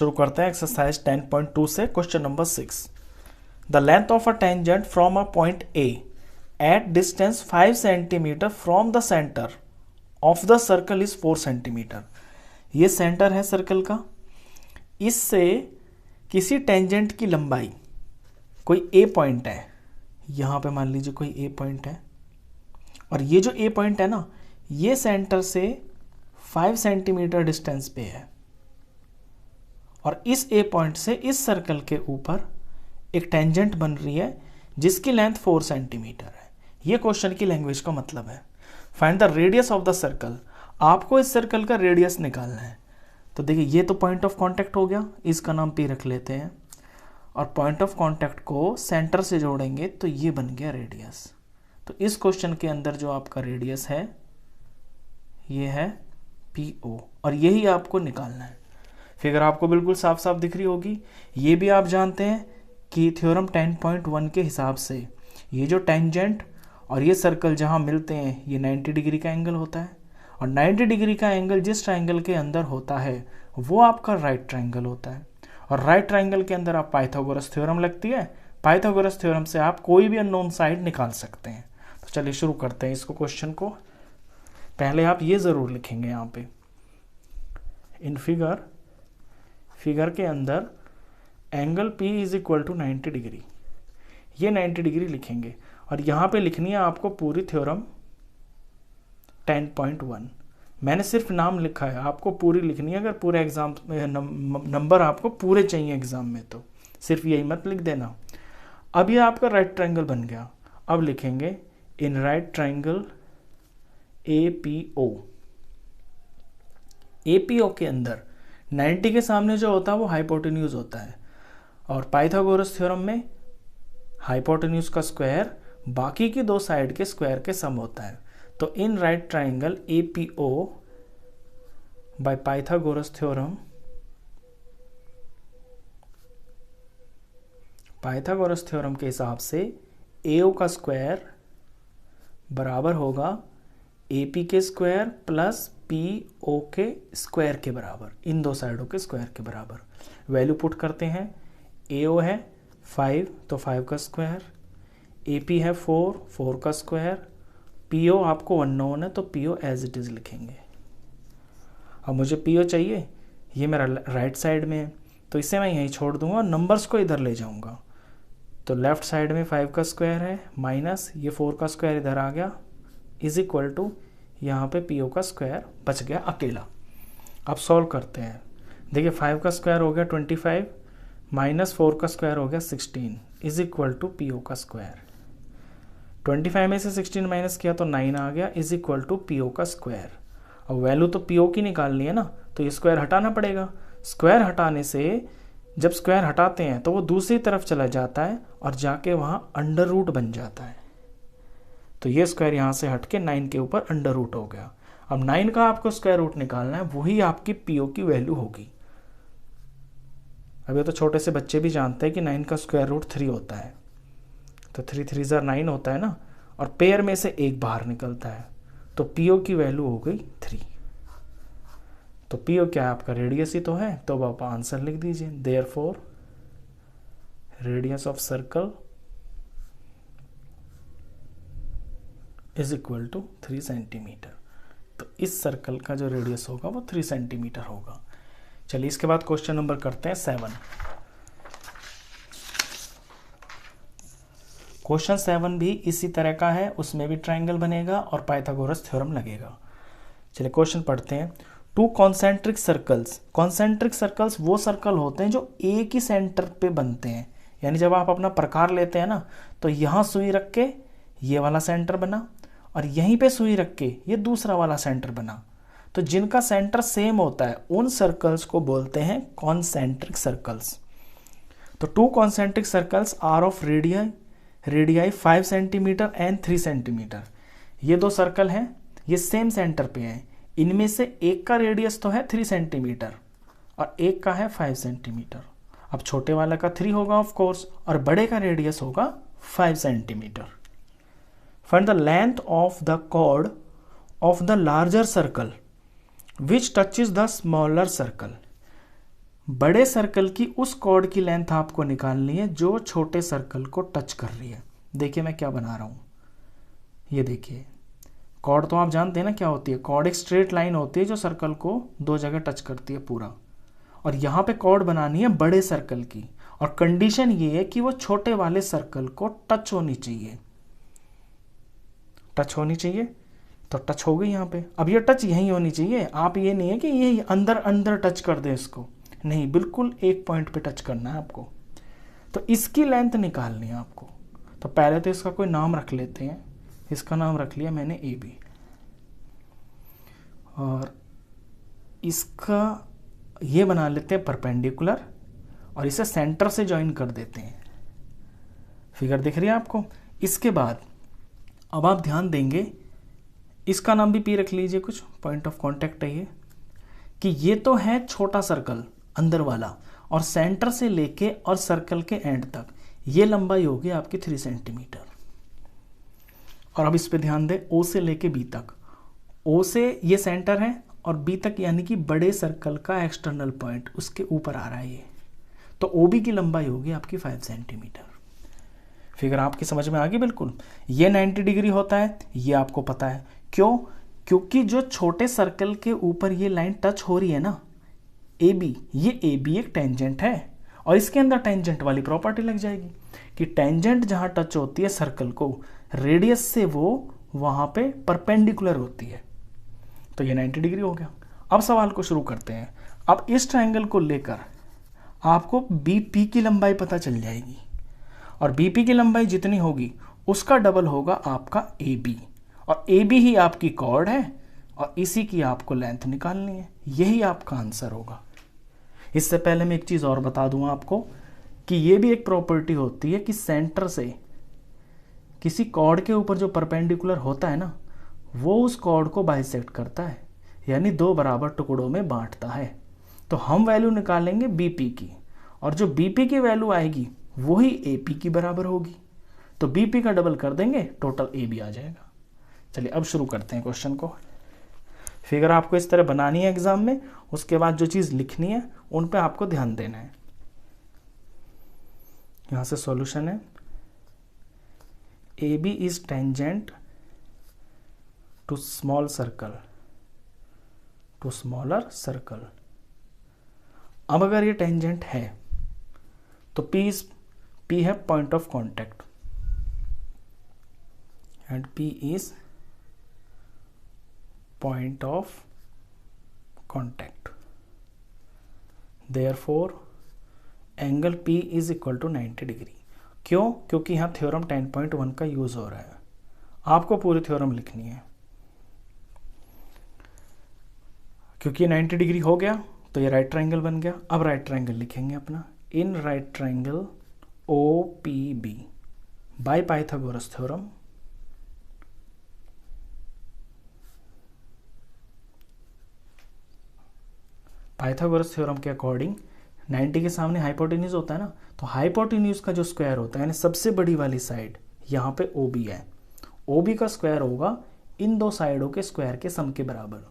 शुरू करते हैं एक्सरसाइज 10.2 से question number 6। The length of a tangent from a point A at distance 5 centimetre from the centre of the circle is 4 centimetre. ये centre है circle का। इससे किसी टेंजेंट की लंबाई, कोई ए पॉइंट है, यहां पे मान लीजिए कोई ए पॉइंट है, और ये जो ए पॉइंट है ना, ये सेंटर से 5 सेंटीमीटर डिस्टेंस पे है, और इस ए पॉइंट से इस सर्कल के ऊपर एक टेंजेंट बन रही है जिसकी लेंथ 4 सेंटीमीटर है। ये क्वेश्चन की लैंग्वेज का मतलब है। Find the radius of the circle. आपको इस सर्कल का रेडियस निकालना है। तो देखिए, ये तो पॉइंट ऑफ कांटेक्ट हो गया, इसका नाम पी रख लेते हैं, और पॉइंट ऑफ कांटेक्ट को सेंटर से जोड़ेंगे तो ये बन गया रेडियस। तो इस क्वेश्चन के अंदर जो आपका रेडियस है ये है PO, और यही आपको निकालना है। फिगर आपको बिल्कुल साफ साफ दिख रही होगी। ये भी आप जानते हैं कि थ्योरम 10.1 के हिसाब से ये जो टेंजेंट और ये सर्कल जहाँ मिलते हैं ये 90 डिग्री का एंगल होता है, और 90 डिग्री का एंगल जिस ट्राइंगल के अंदर होता है वो आपका राइट ट्राइंगल होता है। और राइट ट्राइंगल के अंदर आप पाइथागोरस थ्योरम लगती है। पाइथागोरस थ्योरम से आप कोई भी अननोन साइड निकाल सकते हैं। तो चलिए शुरू करते हैं इसको, क्वेश्चन को। पहले आप ये ज़रूर लिखेंगे यहाँ पे इन फिगर के अंदर angle P is equal to 90 degree, ये 90 डिग्री लिखेंगे, और यहाँ पे लिखनी है आपको पूरी थ्योरम 10.1। मैंने सिर्फ नाम लिखा है, आपको पूरी लिखनी है। अगर पूरे एग्जाम नंबर आपको पूरे चाहिए एग्जाम में तो सिर्फ यही मत लिख देना। अब ये आपका राइट ट्रायंगल बन गया। अब लिखेंगे इन राइट ट्रायंगल APO। APO के अंदर 90 के सामने जो होता है वो हाइपोटेन्यूज होता है, और पाइथागोरस थ्योरम में हाइपोटेन्यूज का स्क्वायर बाकी की दो साइड के स्क्वायर के सम होता है। तो in right triangle APO bye Pythagoras theorem, Pythagoras theorem के हिसाब से AO का स्क्वायर बराबर होगा AP के स्क्वायर प्लस PO के स्क्वायर के बराबर, इन दो साइडों के स्क्वायर के बराबर। वैल्यू पुट करते हैं। AO है 5 तो 5 का स्क्वायर, AP है 4 का स्क्वायर, PO आपको अननोन है तो PO एज इट इज़ लिखेंगे। अब मुझे PO चाहिए, ये मेरा राइट साइड में है तो इसे मैं यहीं छोड़ दूंगा और नंबर्स को इधर ले जाऊंगा। तो लेफ्ट साइड में 5 का स्क्वायर है माइनस ये 4 का स्क्वायर इधर आ गया, इज इक्वल टू यहाँ पे PO का स्क्वायर बच गया अकेला। अब सॉल्व करते हैं। देखिए 5 का स्क्वायर हो गया 25 माइनस 4 का स्क्वायर हो गया 16 इज इक्वल टू PO का स्क्वायर। 25 में से 16 माइनस किया तो 9 आ गया इज इक्वल टू PO का स्क्वायर। अब वैल्यू तो PO की निकालनी है ना, तो ये स्क्वायर हटाना पड़ेगा। स्क्वायर हटाने से, जब स्क्वायर हटाते हैं तो वो दूसरी तरफ चला जाता है और जाके वहाँ अंडर रूट बन जाता है। तो ये स्क्वायर यहाँ से हट के 9 के ऊपर अंडर रूट हो गया। अब 9 का आपको स्क्वायर रूट निकालना है, वही आपकी PO की वैल्यू होगी। अब ये तो छोटे से बच्चे भी जानते हैं कि 9 का स्क्वायर रूट 3 होता है, तो 3 3 ज़ा 9 होता है ना, और पेयर में से एक बाहर निकलता है, तो PO की वैल्यू हो गई 3। तो PO क्या है आपका, रेडियस ही तो है, तो अब आप आंसर लिख दीजिए। Therefore radius of circle is equal to 3 centimetre. तो इस सर्कल का जो रेडियस होगा वो 3 सेंटीमीटर होगा। चलिए इसके बाद क्वेश्चन नंबर करते हैं 7। क्वेश्चन 7 भी इसी तरह का है, उसमें भी ट्रायंगल बनेगा और पाइथागोरस थ्योरम लगेगा। चलिए क्वेश्चन पढ़ते हैं। To concentric circles. Concentric circles वो सर्कल होते हैं जो एक ही सेंटर पे बनते हैं। यानी जब आप अपना प्रकार लेते हैं ना, तो यहाँ सुई रख के ये वाला सेंटर बना, और यहीं पे सुई रख के ये दूसरा वाला सेंटर बना। तो जिनका सेंटर सेम होता है उन सर्कल्स को बोलते हैं कॉन्सेंट्रिक सर्कल्स। तो two concentric circles are of radii 5 centimetre and 3 centimetre. ये दो सर्कल हैं, ये सेम सेंटर पे हैं। इनमें से एक का रेडियस तो है 3 सेंटीमीटर और एक का है 5 सेंटीमीटर। अब छोटे वाला का 3 होगा ऑफ कोर्स, और बड़े का रेडियस होगा 5 centimetre. Find the length of the chord of the larger circle which touches the smaller circle बड़े सर्कल की उस कॉर्ड की लेंथ आपको निकालनी है जो छोटे सर्कल को टच कर रही है। देखिए मैं क्या बना रहा हूँ, ये देखिए कॉर्ड तो आप जानते हैं ना क्या होती है। कॉर्ड एक स्ट्रेट लाइन होती है जो सर्कल को दो जगह टच करती है पूरा, और यहाँ पे कॉर्ड बनानी है बड़े सर्कल की, और कंडीशन ये है कि वो छोटे वाले सर्कल को टच होनी चाहिए, टच होनी चाहिए। तो टच हो गई यहाँ पे। अब ये टच यहीं होनी चाहिए, आप ये नहीं है कि ये अंदर अंदर टच कर दे इसको, नहीं, बिल्कुल एक पॉइंट पे टच करना है आपको। तो इसकी लेंथ निकालनी है आपको। तो पहले तो इसका कोई नाम रख लेते हैं। इसका नाम रख लिया मैंने ए बी, और इसका ये बना लेते हैं परपेंडिकुलर, और इसे सेंटर से ज्वाइन कर देते हैं। फिगर दिख रही है आपको। इसके बाद अब आप ध्यान देंगे, इसका नाम भी पी रख लीजिए, कुछ पॉइंट ऑफ कांटेक्ट है ये, कि ये तो है छोटा सर्कल अंदर वाला, और सेंटर से लेके और सर्कल के एंड तक ये लंबाई होगी आपकी 3 सेंटीमीटर। और अब इस पे ध्यान दें, ओ से लेके बी तक, ओ से ये सेंटर है और बी तक यानी कि बड़े सर्कल का एक्सटर्नल पॉइंट उसके ऊपर आ रहा है ये, तो ओ बी की लंबाई होगी आपकी 5 सेंटीमीटर। फिगर आपकी समझ में आ गई बिल्कुल। ये 90 डिग्री होता है, ये आपको पता है। क्यों? क्योंकि जो छोटे सर्कल के ऊपर ये लाइन टच हो रही है ना, ए बी, ये ए बी एक टेंजेंट है, और इसके अंदर टेंजेंट वाली प्रॉपर्टी लग जाएगी कि टेंजेंट जहां टच होती है सर्कल को, रेडियस से वो वहां पे परपेंडिकुलर होती है। तो ये 90 डिग्री हो गया। अब सवाल को शुरू करते हैं। अब इस ट्रायंगल को लेकर आपको बीपी की लंबाई पता चल जाएगी, और बीपी की लंबाई जितनी होगी उसका डबल होगा आपका ए बी, और ए बी ही आपकी कॉर्ड है, और इसी की आपको लेंथ निकालनी है। यही आपका आंसर होगा। इससे पहले मैं एक चीज और बता दूं आपको कि ये भी एक प्रॉपर्टी होती है कि सेंटर से किसी कॉर्ड के ऊपर जो परपेंडिकुलर होता है ना, वो उस कॉर्ड को बाइसेक्ट करता है, यानी दो बराबर टुकड़ों में बांटता है। तो हम वैल्यू निकालेंगे बीपी की, और जो बीपी की वैल्यू आएगी वही एपी की बराबर होगी। तो बीपी का डबल कर देंगे, टोटल ए बी आ जाएगा। चलिए अब शुरू करते हैं क्वेश्चन को। फिगर आपको इस तरह बनानी है एग्जाम में, उसके बाद जो चीज लिखनी है उन पे आपको ध्यान देना है। यहां से सॉल्यूशन है, A B is tangent to small circle, to smaller circle. अब अगर ये टेंजेंट है तो P है point of contact, and P is point of contact, therefore angle P is equal to 90 degree. क्यों? क्योंकि यहाँ थ्योरम 10.1 का यूज हो रहा है। आपको पूरी थ्योरम लिखनी है। क्योंकि 90 डिग्री हो गया तो ये राइट ट्रायंगल बन गया। अब राइट ट्रायंगल लिखेंगे अपना, in right triangle O P B by Pythagoras theorem Pythagoras theorem के अकॉर्डिंग 90 के सामने हाइपोटेन्यूज होता है ना, तो हाइपोटेन्यूज का जो स्क्वायर होता है, यानी सबसे बड़ी वाली साइड यहाँ पे ओ बी है, ओ बी का स्क्वायर होगा इन दो साइडों के स्क्वायर के सम के बराबर,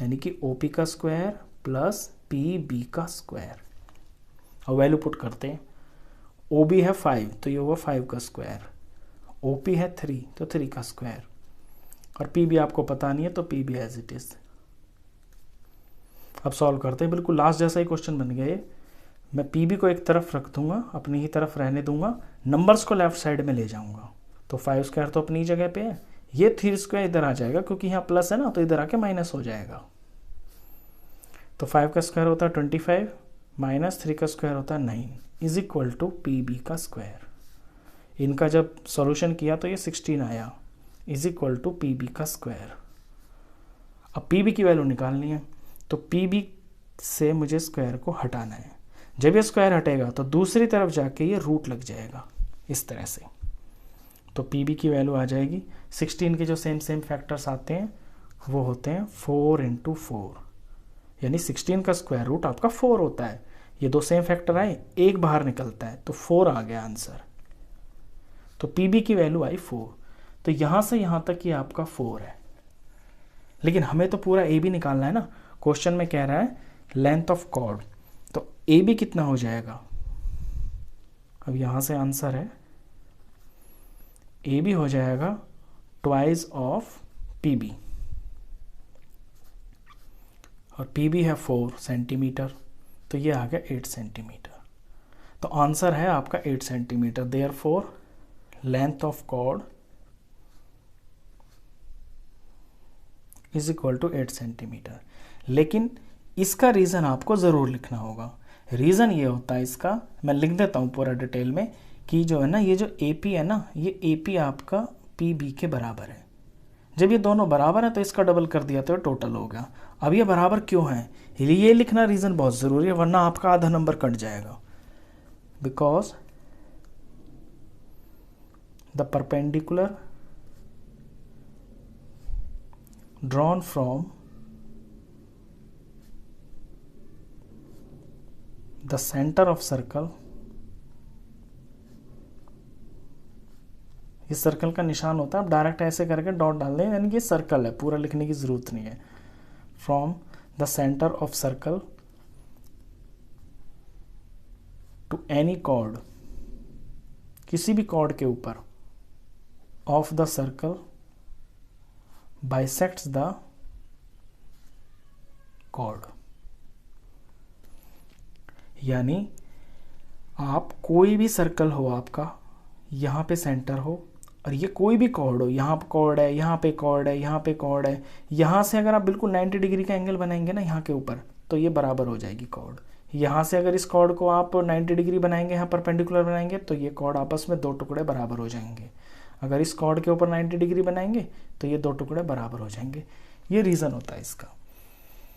यानी कि ओ पी का स्क्वायर प्लस पी बी का स्क्वायर। और वैल्यू पुट करते हैं, ओ बी है 5 तो ये होगा 5 का स्क्वायर, ओ पी है 3 तो 3 का स्क्वायर, और पी बी आपको पता नहीं है तो P B as it is. अब सॉल्व करते हैं, बिल्कुल लास्ट जैसा ही क्वेश्चन बन गया ये। मैं पी बी को एक तरफ रख दूंगा, अपनी ही तरफ रहने दूंगा, नंबर्स को लेफ्ट साइड में ले जाऊंगा। तो 5 स्क्वायर तो अपनी जगह पे है, ये 3 स्क्वायर इधर आ जाएगा क्योंकि यहाँ प्लस है ना, तो इधर आके माइनस हो जाएगा। तो 5 का स्क्वायर होता है 25 माइनस 3 का स्क्वायर होता है 9 is equal to P B का स्क्वायर। इनका जब सॉल्यूशन किया तो ये 16 आया is equal to P B का स्क्वायर। अब पी बी की वैल्यू निकालनी है, तो पी बी से मुझे स्क्वायर को हटाना है। जब ये स्क्वायर हटेगा तो दूसरी तरफ जाके ये रूट लग जाएगा इस तरह से। तो पी बी की वैल्यू आ जाएगी, 16 के जो सेम फैक्टर्स आते हैं वो होते हैं 4 × 4, यानी 16 का स्क्वायर रूट आपका 4 होता है। ये दो सेम फैक्टर आए, एक बाहर निकलता है तो 4 आ गया आंसर। तो पी बी की वैल्यू आई 4। तो यहां से यहां तक ये आपका 4 है, लेकिन हमें तो पूरा ए बी निकालना है ना। क्वेश्चन में कह रहा है लेंथ ऑफ कॉर्ड, तो ए बी कितना हो जाएगा, अब यहाँ से आंसर है ए बी हो जाएगा ट्वाइस ऑफ पी बी, और पी बी है 4 सेंटीमीटर, तो ये आ गया 8 सेंटीमीटर। तो आंसर है आपका 8 centimetre. Therefore length of chord is equal to 8 centimetre. लेकिन इसका रीज़न आपको ज़रूर लिखना होगा। रीज़न ये होता है इसका, मैं लिख देता हूँ पूरा डिटेल में, कि जो है ना ये जो ए पी है ना, ये ए पी आपका पी बी के बराबर है। जब ये दोनों बराबर है तो इसका डबल कर दिया तो टोटल हो गया। अब ये बराबर क्यों है, ये लिखना रीज़न बहुत ज़रूरी है, वरना आपका आधा नंबर कट जाएगा। Because the perpendicular drawn from the center of circle, ये सर्कल का निशान होता है, आप डायरेक्ट ऐसे करके डॉट डाल दें, यानी कि सर्कल है, पूरा लिखने की जरूरत नहीं है। From the centre of circle to any chord, किसी भी कॉर्ड के ऊपर, of the circle bisects the chord। यानी आप कोई भी सर्कल हो आपका, यहाँ पे सेंटर हो और ये कोई भी कॉर्ड हो, यहाँ पे कॉर्ड है, यहाँ पे कॉर्ड है, यहाँ पे कॉर्ड है, यहाँ से अगर आप बिल्कुल 90 डिग्री का एंगल बनाएंगे ना यहाँ के ऊपर, तो ये बराबर हो जाएगी कॉर्ड। यहाँ से अगर इस कॉर्ड को आप 90 डिग्री बनाएंगे, यहाँ परपेंडिकुलर बनाएंगे, तो ये कॉर्ड आपस में 2 टुकड़े बराबर हो जाएंगे। अगर इस कॉर्ड के ऊपर 90 डिग्री बनाएंगे तो ये 2 टुकड़े बराबर हो जाएंगे। ये रीज़न होता है इसका।